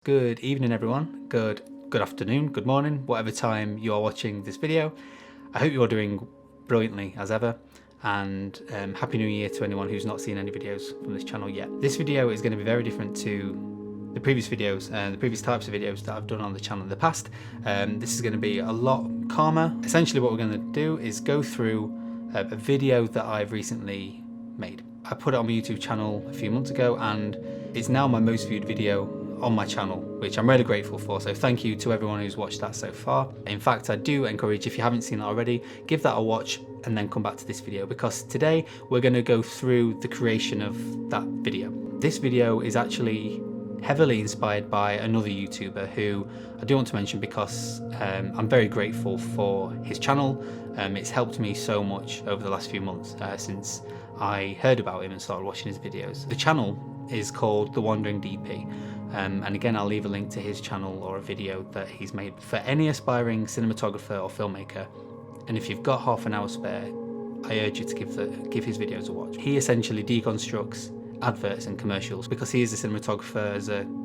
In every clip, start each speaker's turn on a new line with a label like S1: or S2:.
S1: Good evening everyone, good afternoon, good morning, whatever time you are watching this video. I hope you are doing brilliantly as ever, and Happy New Year to anyone who's not seen any videos from this channel yet. This video is going to be very different to the previous videos and the previous types of videos that I've done on the channel in the past. This is going to be a lot calmer. Essentially what we're going to do is go through a video that I've recently made. I put it on my YouTube channel a few months ago and it's now my most viewed video on my channel, which I'm really grateful for, so thank you to everyone who's watched that so far. In fact, I do encourage, if you haven't seen it already, give that a watch and then come back to this video, because today we're going to go through the creation of that video. This video is actually heavily inspired by another YouTuber who I do want to mention because I'm very grateful for his channel. It's helped me so much over the last few months since I heard about him and started watching his videos. The channel is called The Wandering DP. And again, I'll leave a link to his channel or a video that he's made for any aspiring cinematographer or filmmaker. And if you've got half an hour spare, I urge you to give his videos a watch. He essentially deconstructs adverts and commercials because he is a cinematographer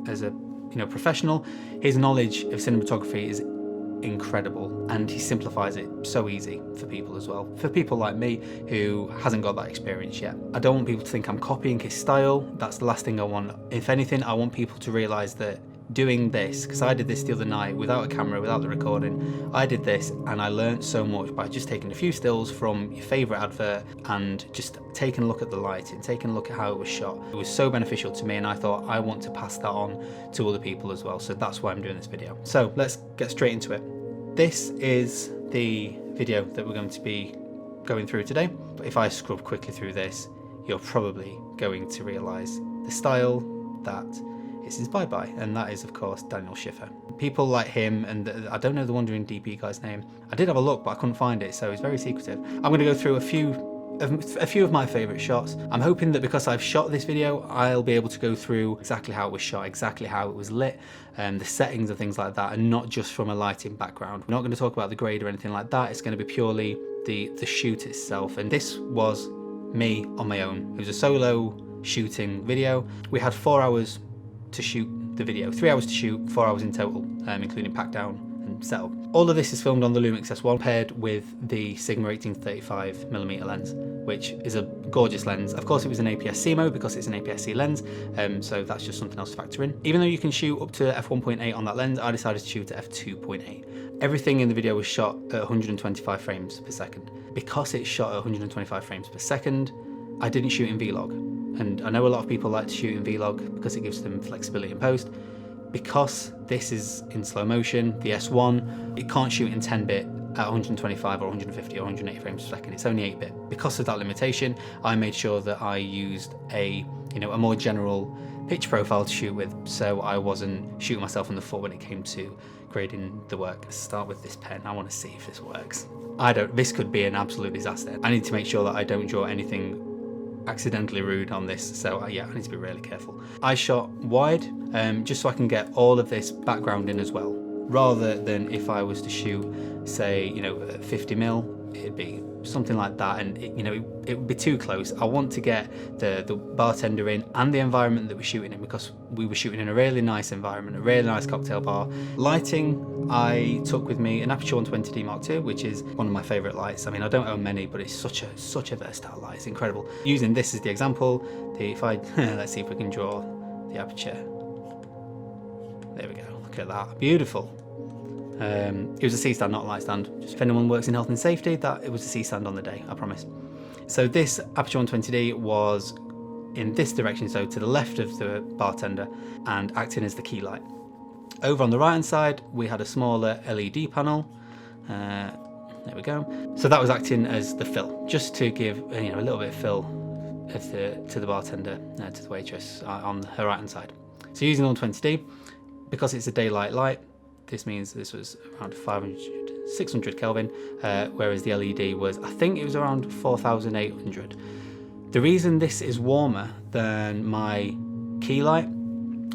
S1: as a professional. His knowledge of cinematography is incredible and he simplifies it so easy for people as well. For people like me who hasn't got that experience yet. I don't want people to think I'm copying his style. That's the last thing I want. If anything, I want people to realize that doing this, because I did this the other night without a camera, without the recording, I did this and I learned so much by just taking a few stills from your favorite advert and just taking a look at the lighting, taking a look at how it was shot. It was so beneficial to me and I thought I want to pass that on to other people as well. So that's why I'm doing this video. So let's get straight into it. This is the video that we're going to be going through today. But if I scrub quickly through this, you're probably going to realize the style that it's inspired by, and that is of course Daniel Schiffer. People like him, and I don't know the Wandering DP guy's name. I did have a look, but I couldn't find it, so it's very secretive. I'm going to go through a few of my favorite shots. I'm hoping that because I've shot this video, I'll be able to go through exactly how it was shot, exactly how it was lit, and the settings and things like that, and not just from a lighting background. We're not going to talk about the grade or anything like that. It's going to be purely the shoot itself, and this was me on my own. It was a solo shooting video. We had 4 hours to shoot the video, 3 hours to shoot, 4 hours in total, including pack down and setup. All of this is filmed on the Lumix S1 paired with the Sigma 18-35mm lens, which is a gorgeous lens. Of course it was an APS-C mode because it's an APS-C lens, so that's just something else to factor in. Even though you can shoot up to f1.8 on that lens, I decided to shoot at f2.8. Everything in the video was shot at 125 frames per second. Because it's shot at 125 frames per second, I didn't shoot in Vlog. And I know a lot of people like to shoot in Vlog because it gives them flexibility in post. Because this is in slow motion, the S1, it can't shoot in 10-bit at 125 or 150 or 180 frames per second. It's only 8-bit. Because of that limitation, I made sure that I used a more general pitch profile to shoot with, so I wasn't shooting myself in the foot when it came to grading the work. Let's start with this pen. I want to see if this works. This could be an absolute disaster. I need to make sure that I don't draw anything accidentally rude on this, so yeah, I need to be really careful. I shot wide just so I can get all of this background in as well, rather than if I was to shoot, say, 50mm, it'd be something like that, and it would be too close. I want to get the bartender in and the environment that we're shooting in, because we were shooting in a really nice environment, a really nice cocktail bar. Lighting, I took with me an Aperture 120D Mark II, which is one of my favorite lights. I mean, I don't own many, but it's such a versatile light. It's incredible. Using this as the example, let's see if we can draw the aperture. There we go. Look at that. Beautiful. It was a C-stand, not a light stand. Just if anyone works in health and safety, it was a C-stand on the day, I promise. So this Aperture 120D was in this direction, so to the left of the bartender, and acting as the key light. Over on the right hand side, we had a smaller LED panel. There we go. So that was acting as the fill, just to give a little bit of fill to the bartender, to the waitress on her right hand side. So using the 120D, because it's a daylight light, this means this was around 600 Kelvin, whereas the LED was, I think it was around 4,800. The reason this is warmer than my key light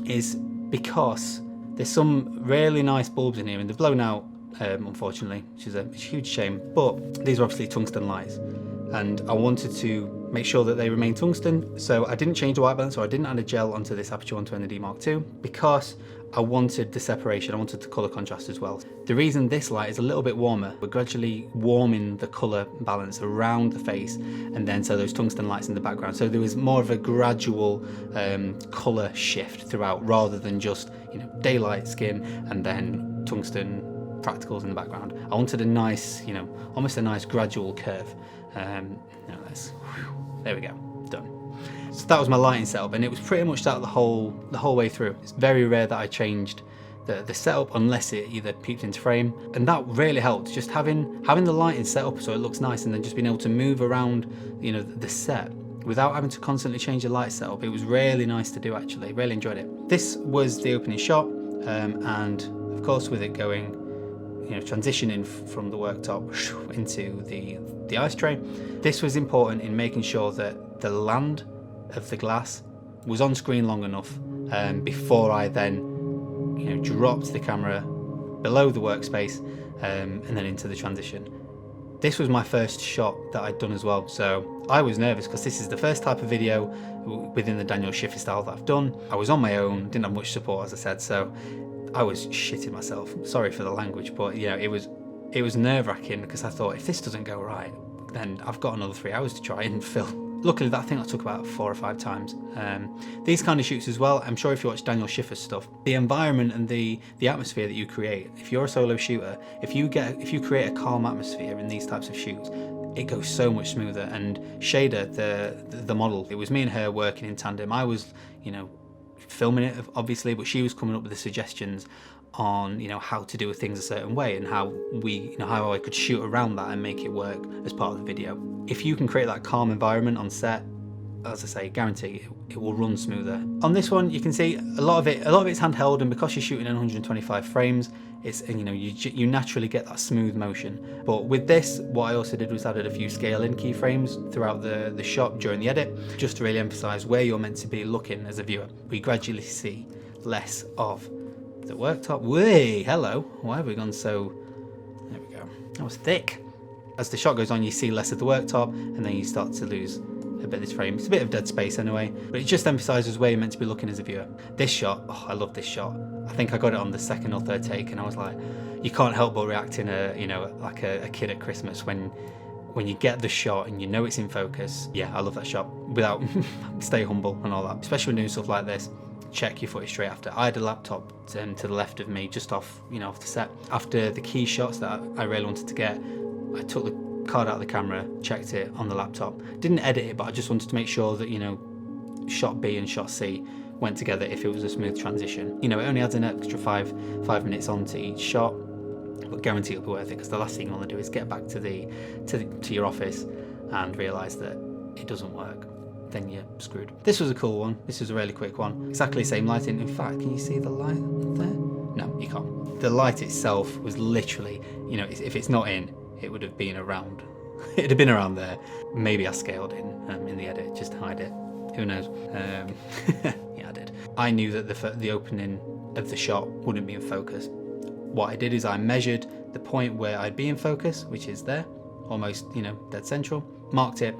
S1: is because there's some really nice bulbs in here, and they're blown out, unfortunately, which is a huge shame, but these are obviously tungsten lights, and I wanted to make sure that they remain tungsten, so I didn't change the white balance, or I didn't add a gel onto this Aperture 120D Mark II, because I wanted the separation, I wanted the colour contrast as well. The reason this light is a little bit warmer, we're gradually warming the colour balance around the face, and then so those tungsten lights in the background. So there was more of a gradual colour shift throughout, rather than just, you know, daylight skin and then tungsten practicals in the background. I wanted a nice, you know, almost a nice gradual curve. There we go, done. So that was my lighting setup, and it was pretty much that the whole way through. It's very rare that I changed the setup unless it either peeped into frame, and that really helped. Just having the lighting set up so it looks nice, and then just being able to move around, you know, the set without having to constantly change the light setup. It was really nice to do, actually. Really enjoyed it. This was the opening shot, and of course with it going, you know, transitioning from the worktop into the ice tray. This was important in making sure that the land of the glass was on screen long enough before I then, you know, dropped the camera below the workspace and then into the transition. This was my first shot that I'd done as well, so I was nervous because this is the first type of video within the Daniel Schiffer style that I've done. I was on my own, didn't have much support, as I said, so I was shitting myself. Sorry for the language, but you know, it was nerve-wracking because I thought, if this doesn't go right, then I've got another 3 hours to try and film. Luckily, that thing I took about 4 or 5 times. These kind of shoots as well, I'm sure if you watch Daniel Schiffer's stuff, the environment and the atmosphere that you create, if you're a solo shooter, if you create a calm atmosphere in these types of shoots, it goes so much smoother. And Shada, the model, it was me and her working in tandem. I was, you know, filming it obviously, but she was coming up with the suggestions on, you know, how to do things a certain way, and how how I could shoot around that and make it work as part of the video. If you can create that calm environment on set, as I say, guarantee it will run smoother. On this one, you can see a lot of it's handheld, and because you're shooting in 125 frames, it's, you know, you naturally get that smooth motion. But with this, what I also did was added a few scale-in keyframes throughout the shot during the edit, just to really emphasize where you're meant to be looking as a viewer. We gradually see less of the worktop. Way, hello. Why have we gone so? There we go. That was thick. As the shot goes on, you see less of the worktop, and then you start to lose a bit of this frame. It's a bit of dead space anyway, but it just emphasizes where you're meant to be looking as a viewer. This shot, oh, I love this shot. I think I got it on the 2nd or 3rd take, and I was like, you can't help but react in like a kid at Christmas when you get the shot and you know it's in focus. Yeah, I love that shot. Without stay humble and all that, especially when doing stuff like this. Check your footage straight after. I had a laptop to the left of me, just off the set. After the key shots that I really wanted to get, I took the card out of the camera, checked it on the laptop. Didn't edit it, but I just wanted to make sure that, you know, shot B and shot C went together if it was a smooth transition. You know, it only adds an extra five minutes onto each shot, but guarantee it'll be worth it, because the last thing you want to do is get back to your office and realise that it doesn't work. Then you're screwed. This was a cool one. This was a really quick one. Exactly the same lighting. In fact, can you see the light there? No, you can't. The light itself was literally, you know, if it's not in, it would have been around. It'd have been around there. Maybe I scaled in the edit just to hide it. Who knows? Yeah, I did. I knew that the opening of the shot wouldn't be in focus. What I did is I measured the point where I'd be in focus, which is there, almost, you know, dead central. Marked it,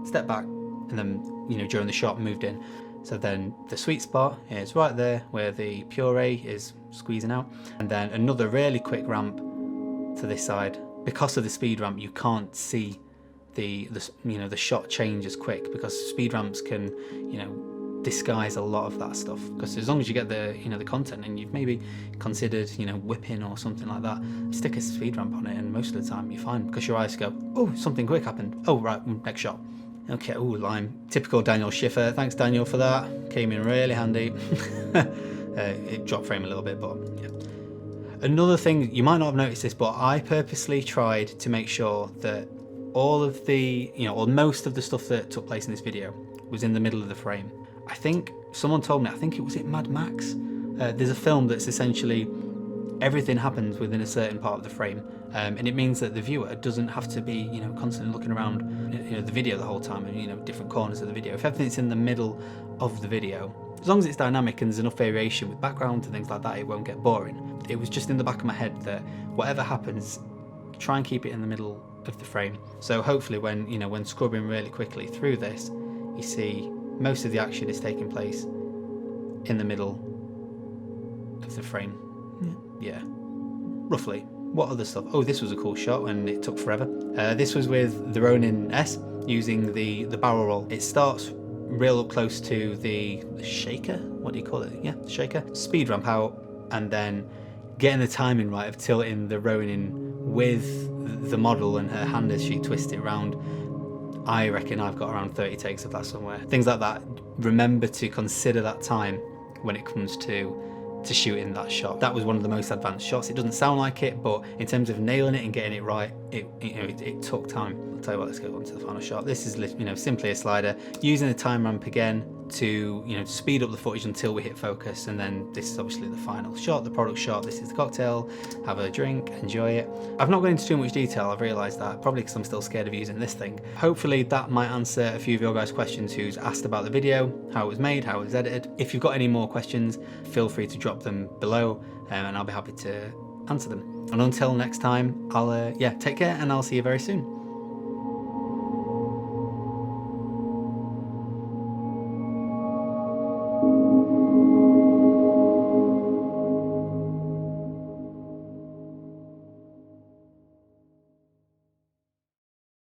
S1: stepped back, and then, you know, during the shot moved in. So then the sweet spot is right there where the puree is squeezing out, and then another really quick ramp to this side. Because of the speed ramp, you can't see the shot change as quick, because speed ramps can, you know, disguise a lot of that stuff. Because as long as you get the content, and you've maybe considered, you know, whipping or something like that, stick a speed ramp on it, and most of the time you're fine, because your eyes go, oh, something quick happened. Oh, right, next shot. Okay, oh, lime. Typical Daniel Schiffer. Thanks, Daniel, for that. Came in really handy. It dropped frame a little bit, but yeah. Another thing, you might not have noticed this, but I purposely tried to make sure that all of the, you know, or most of the stuff that took place in this video was in the middle of the frame. I think someone told me, I think it was Mad Max. There's a film that's essentially everything happens within a certain part of the frame, and it means that the viewer doesn't have to be, you know, constantly looking around, you know, the video the whole time, and, you know, different corners of the video. If everything's in the middle of the video, as long as it's dynamic and there's enough variation with background and things like that, it won't get boring. It was just in the back of my head that whatever happens, try and keep it in the middle of the frame. So hopefully when scrubbing really quickly through this, you see most of the action is taking place in the middle of the frame. Yeah, roughly. What other stuff? Oh, this was a cool shot and it took forever. This was with the Ronin S using the barrel roll. It starts real up close to the shaker. What do you call it? Yeah, the shaker. Speed ramp out and then getting the timing right of tilting the Ronin with the model and her hand as she twists it around. I reckon I've got around 30 takes of that somewhere. Things like that. Remember to consider that time when it comes to shooting that shot. That was one of the most advanced shots. It doesn't sound like it, but in terms of nailing it and getting it right, it took time. I'll tell you what, let's go on to the final shot. This is simply a slider using the time ramp again to speed up the footage until we hit focus, and then this is obviously the final shot, the product shot. This is the cocktail. Have a drink, enjoy it. I've not gone into too much detail, I've realised that, probably because I'm still scared of using this thing. Hopefully that might answer a few of your guys' questions who's asked about the video, how it was made, how it was edited. If you've got any more questions, feel free to drop them below, and I'll be happy to answer them. And until next time, I'll take care, and I'll see you very soon.